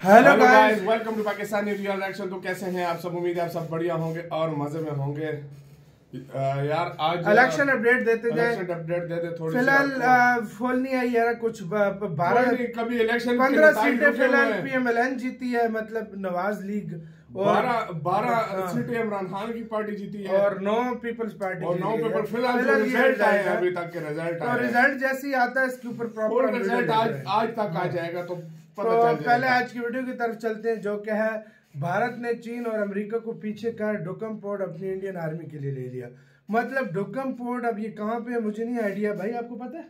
Hello guys, welcome to Pakistani real reaction. तो कैसे हैं आप सब? उम्मीद है आप सब बढ़िया होंगे और मजे में होंगे। यार आज इलेक्शन अपडेट देते जाए, अपडेट दे दे थोड़ी। फिलहाल फुल नहीं आई यार, कुछ 12 कभी इलेक्शन 15 सीटें फिलहाल पीएमएलएन जीती है, मतलब नवाज लीग, और 12 सीटें इमरान खान की पार्टी जीती है और 9 पीपल्स पार्टी और 9 पेपर। फिलहाल रिजल्ट आए अभी तक के रिजल्ट तो रिजल्ट जैसे ही आता है इसके ऊपर प्रॉपर रिजल्ट आज तक आ जाएगा तो पहले आज की वीडियो की तरफ चलते हैं, जो क्या है भारत ने चीन और अमेरिका को पीछे कर डुकम पोर्ट अपनी इंडियन आर्मी के लिए ले लिया। मतलब डुकम पोर्ट अब ये कहाँ पे है मुझे नहीं आइडिया, भाई आपको पता है?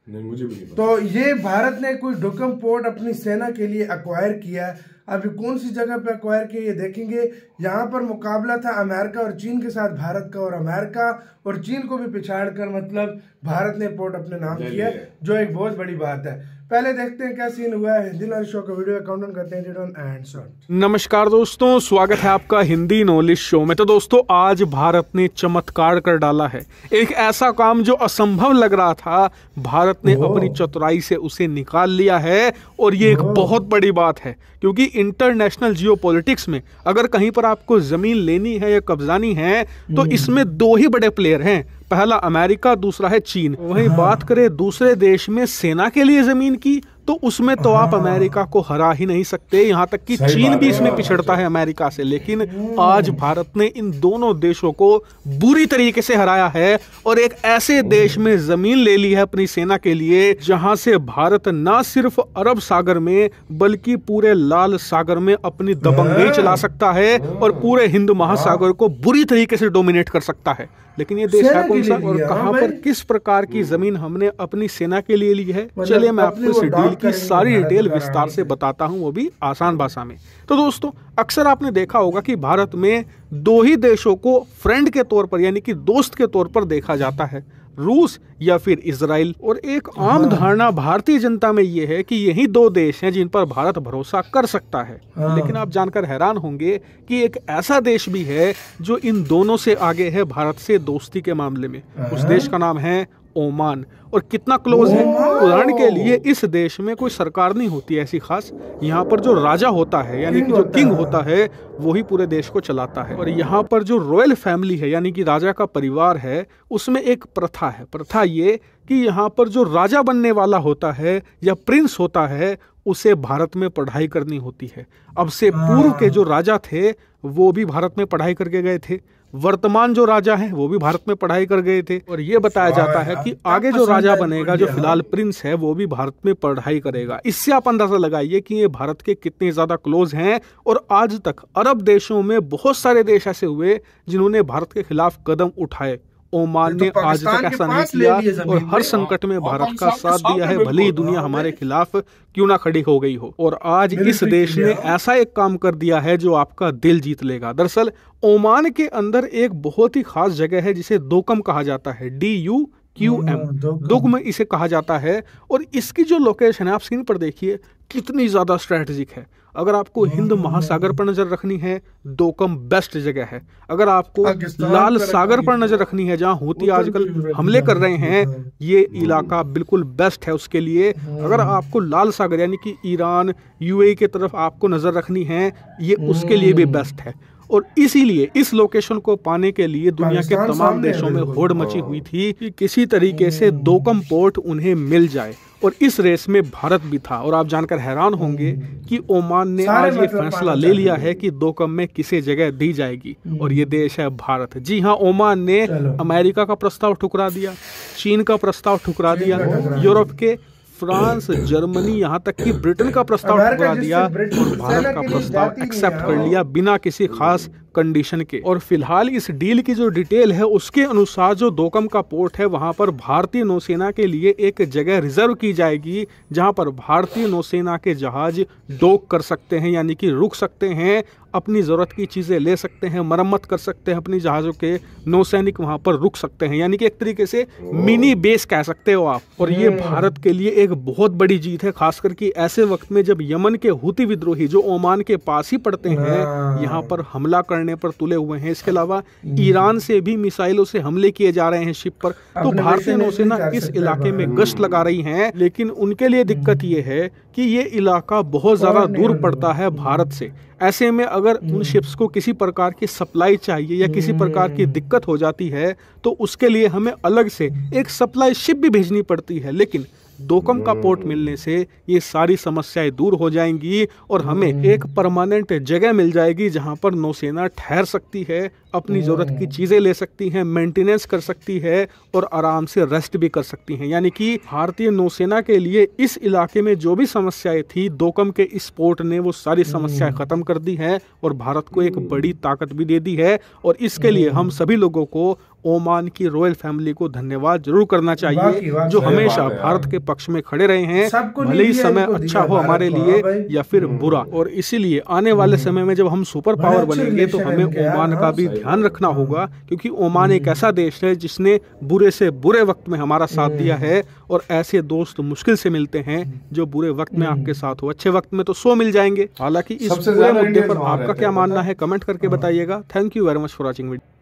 नहीं, मुझे भी नहीं पता। तो ये भारत ने कोई डुकम पोर्ट अपनी सेना के लिए एक्वायर किया है। अभी कौन सी जगह पे एक्वायर किया ये देखेंगे। यहाँ पर मुकाबला था अमेरिका और चीन के साथ, भारत का, और अमेरिका और चीन को भी पिछाड़ कर मतलब भारत ने पोर्ट अपने नाम किया, जो एक बहुत बड़ी बात है। पहले देखते हैं क्या सीन हुआ है। हिंदी नॉलेज शो का वीडियो काउंट करते हैं। नमस्कार दोस्तों, स्वागत है आपका हिंदी नॉलेज शो में। तो दोस्तों आज भारत ने चमत्कार कर डाला है। एक ऐसा काम जो असंभव लग रहा था, भारत ने अपनी चतुराई से उसे निकाल लिया है। और ये एक बहुत बड़ी बात है, क्योंकि इंटरनेशनल जियोपॉलिटिक्स में अगर कहीं पर आपको जमीन लेनी है या कब्जानी है तो इसमें 2 ही बड़े प्लेयर हैं, पहला अमेरिका, दूसरा है चीन। वहीं बात करें दूसरे देश में सेना के लिए जमीन की, तो उसमें तो आप अमेरिका को हरा ही नहीं सकते। यहाँ तक कि चीन भी इसमें पिछड़ता है अमेरिका से। लेकिन आज भारत ने इन दोनों देशों को बुरी तरीके से हराया है और एक ऐसे देश में जमीन ले ली है अपनी सेना के लिए, जहां से भारत न सिर्फ अरब सागर में बल्कि पूरे लाल सागर में अपनी दबंगई चला सकता है और पूरे हिंद महासागर को बुरी तरीके से डोमिनेट कर सकता है। लेकिन ये देश है कौन सा और कहां पर किस प्रकार की जमीन हमने अपनी सेना के लिए ली है, चलिए मैं आपको इस डील की सारी डिटेल विस्तार से बताता हूं, वो भी आसान भाषा में। तो दोस्तों अक्सर आपने देखा होगा कि भारत में 2 ही देशों को फ्रेंड के तौर पर यानी कि दोस्त के तौर पर देखा जाता है, रूस या फिर इजराइल। और एक आम धारणा भारतीय जनता में ये है कि यही 2 देश हैं जिन पर भारत भरोसा कर सकता है। लेकिन आप जानकर हैरान होंगे कि एक ऐसा देश भी है जो इन दोनों से आगे है भारत से दोस्ती के मामले में। उस देश का नाम है ओमान। और कितना क्लोज है, उदाहरण के लिए इस देश में कोई सरकार नहीं होती ऐसी खास। यहाँ पर जो राजा होता है यानी कि जो किंग होता है वही पूरे देश को चलाता है। और यहाँ पर जो रॉयल फैमिली है यानी कि राजा का परिवार है, उसमें एक प्रथा है। प्रथा ये कि यहाँ पर जो राजा बनने वाला होता है या प्रिंस होता है उसे भारत में पढ़ाई करनी होती है। अब से पूर्व के जो राजा थे वो भी भारत में पढ़ाई करके गए थे, वर्तमान जो राजा हैं वो भी भारत में पढ़ाई कर गए थे। और ये बताया जाता है कि आगे जो राजा बनेगा, जो फिलहाल प्रिंस है, वो भी भारत में पढ़ाई करेगा। इससे आप अंदाजा लगाइए कि ये भारत के कितने ज्यादा क्लोज हैं। और आज तक अरब देशों में बहुत सारे देश ऐसे हुए जिन्होंने भारत के खिलाफ कदम उठाए। ओमान ने आज तक ऐसा नहीं किया और हर संकट में भारत का साथ दिया है, भले ही दुनिया हमारे खिलाफ क्यों ना खड़ी हो गई हो। और आज इस देश ने ऐसा एक काम कर दिया है जो आपका दिल जीत लेगा। दरअसल ओमान के अंदर एक बहुत ही खास जगह है जिसे दोकम कहा जाता है, DUQM, दुगम इसे कहा जाता है। और इसकी जो लोकेशन है आप स्क्रीन पर देखिए, कितनी ज्यादा स्ट्रेटेजिक है। अगर आपको हिंद महासागर पर नजर रखनी है, दोकम बेस्ट जगह है। अगर आपको लाल सागर पर नजर रखनी है, जहां हूती आजकल हमले कर रहे हैं, ये इलाका बिल्कुल बेस्ट है उसके लिए। अगर आपको लाल सागर यानी कि ईरान, UAE की तरफ आपको नजर रखनी है, ये उसके लिए भी बेस्ट है। और इसीलिए इस लोकेशन को पाने के लिए दुनिया के तमाम देशों में होड़ मची हुई थी कि किसी तरीके से दोकम पोर्ट उन्हें मिल जाए। और इस रेस में भारत भी था। और आप जानकर हैरान होंगे कि ओमान ने आज ये फैसला ले लिया है कि दोकम में किसे जगह दी जाएगी, और ये देश है भारत। जी हाँ, ओमान ने अमेरिका का प्रस्ताव ठुकरा दिया, चीन का प्रस्ताव ठुकरा दिया, यूरोप के फ्रांस, जर्मनी, यहाँ तक कि ब्रिटेन का प्रस्ताव ठुकरा दिया और भारत का प्रस्ताव एक्सेप्ट कर लिया बिना किसी खास कंडीशन के। और फिलहाल इस डील की जो डिटेल है उसके अनुसार जो दोकम का पोर्ट है वहां पर भारतीय नौसेना के लिए एक जगह रिजर्व की जाएगी, जहां पर भारतीय नौसेना के जहाज डॉक कर सकते हैं यानी कि रुक सकते हैं, अपनी जरूरत की चीजें ले सकते हैं, मरम्मत कर सकते हैं अपनी जहाजों के, नौसैनिक वहां पर रुक सकते हैं, यानी कि एक तरीके से मिनी बेस कह सकते हो आप। और ये भारत के लिए एक बहुत बड़ी जीत है, खासकर कि ऐसे वक्त में जब यमन के हूती विद्रोही जो ओमान के पास ही पड़ते हैं यहाँ पर हमला करने करने पर तुले हुए हैं। इसके अलावा ईरान से भी मिसाइलों से हमले किए जा रहे हैं शिप पर। तो भारतीय नौसेना इस इलाके में गश्त लगा रही है, लेकिन उनके लिए दिक्कत ये है कि ये इलाका बहुत ज्यादा दूर पड़ता है भारत से। ऐसे में अगर उन शिप्स को किसी प्रकार की सप्लाई चाहिए या किसी प्रकार की दिक्कत हो जाती है तो उसके लिए हमें अलग से एक सप्लाई शिप भी भेजनी पड़ती है। लेकिन दोकम का पोर्ट मिलने से ये सारी समस्याएं दूर हो जाएंगी और हमें एक परमानेंट जगह मिल जाएगी जहां पर नौसेना ठहर सकती है, अपनी ज़रूरत की चीज़ें ले सकती हैं, मेंटेनेंस कर सकती है और आराम से रेस्ट भी कर सकती हैं। यानी कि भारतीय नौसेना के लिए इस इलाके में जो भी समस्याएं थी, दोकम के इस पोर्ट ने वो सारी समस्याएं ख़त्म कर दी हैं और भारत को एक बड़ी ताकत भी दे दी है। और इसके लिए हम सभी लोगों को ओमान की रॉयल फैमिली को धन्यवाद जरूर करना चाहिए, जो हमेशा भारत के पक्ष में खड़े रहे हैं, भले ही समय अच्छा हो हमारे लिए या फिर बुरा। और इसीलिए आने वाले समय में जब हम सुपर पावर बनेंगे तो हमें ओमान का भी ध्यान रखना होगा, क्योंकि ओमान एक ऐसा देश है जिसने बुरे से बुरे वक्त में हमारा साथ दिया है और ऐसे दोस्त मुश्किल से मिलते हैं जो बुरे वक्त में आपके साथ हो। अच्छे वक्त में तो 100 मिल जाएंगे। हालांकि इस पूरे मुद्दे पर आपका क्या मानना है कमेंट करके बताइएगा। Thank you very much for watching video.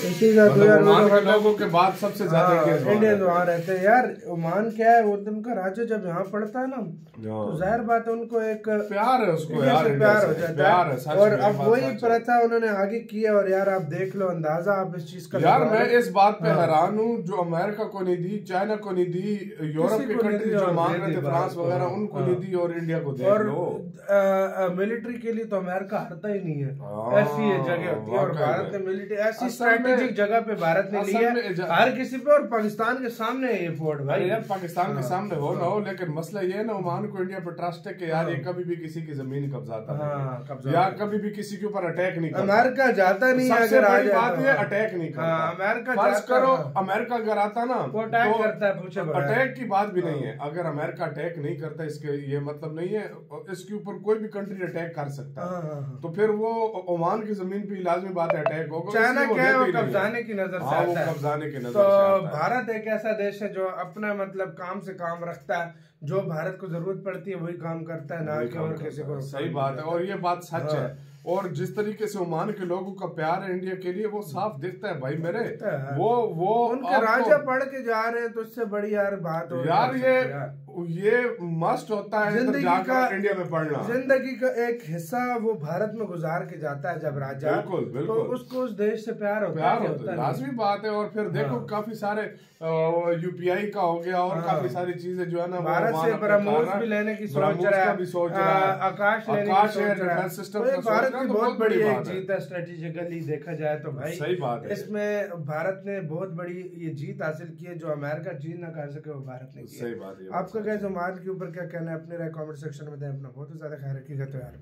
इसी का तो यार ओमान के लोगों के बाद सबसे ज्यादा इंडियन वहाँ रहते हैं यार। ओमान क्या है, वो उनका राज्य जब यहाँ पड़ता है ना तो जाहिर बात है उनको एक प्यार है, उसको यार प्यार हो जाता है। और अब वही प्रथा है। उन्होंने आगे की है। और यार आप देख लो, अंदाजा आप इस चीज का यार मैं इस बात पे हैरान हूँ, जो अमेरिका को नहीं दी, चाइना को नहीं दी, यूरोप की कंट्री जो मांग रहे थे, फ्रांस वगैरह, उनको नहीं दी और इंडिया को दे। और मिलिट्री के लिए तो अमेरिका हारता ही नहीं है, ऐसी जगह होती है। और भारत ने मिलिट्री ऐसी स्ट्रेटेजिक जगह पे भारत ने लिया हर किसी पे। और पाकिस्तान के सामने ये पोर्ट भाई, यार पाकिस्तान के सामने हो ना हो, लेकिन मसला ये है ना, ओमान को इंडिया पे ट्रस्ट है कि यार ये कभी भी किसी की जमीन कब्जाता नहीं, या कभी भी किसी के ऊपर अटैक नहीं करता। अमेरिका जाता नहीं है, अगर आ जाए बात ये अटैक नहीं करता। अमेरिका फर्ज करो अमेरिका अगर आता ना वो अटैक करता है, पूछे अटैक की बात भी नहीं है। अगर अमेरिका अटैक नहीं करता, इसके ये मतलब नहीं है इसके ऊपर कोई भी कंट्री अटैक कर सकता है। तो फिर वो ओमान की जमीन पे लाजमी बात है अटैक होगा। चाइना क्या है, वो कब्जाने की नजर से आता है। तो भारत एक ऐसा देश है जो अपना मतलब काम से काम रखता है, जो भारत को जरूरत पड़ती है वही काम करता है, ना कि और किसी को। सही बात है और ये बात सच है। और जिस तरीके से ओमान के लोगों का प्यार है इंडिया के लिए वो साफ दिखता है भाई मेरे। वो उनके राजा पढ़ के जा रहे हैं तो इससे बड़ी यार बात हो यार ये मस्ट होता है जिंदगी का इंडिया में पढ़ना। जिंदगी का एक हिस्सा वो भारत में गुजार के जाता है जब राजा। बिल्कुल तो उसको उस देश से प्यार होता है, लाजमी बात है। और फिर देखो काफी सारे यूपीआई का हो गया और काफी सारी चीजें जो है ना, भारत से ब्रह्मोस भी लेने की सोच रहा है, आकाश लेने की सोच रहा है। सिस्टम भारत की बहुत बड़ी एक जीत है स्ट्रेटेजिकली देखा जाए तो भाई। सही बात है, इसमें भारत ने बहुत बड़ी ये जीत हासिल की है, जो अमेरिका चीन ना कर सके वो भारत ने की। सही बात है। आपका क्या ओमान के ऊपर क्या कहना है, अपने राय कमेंट सेक्शन में दें। अपना बहुत ज्यादा ख्याल रखिएगा। तो यार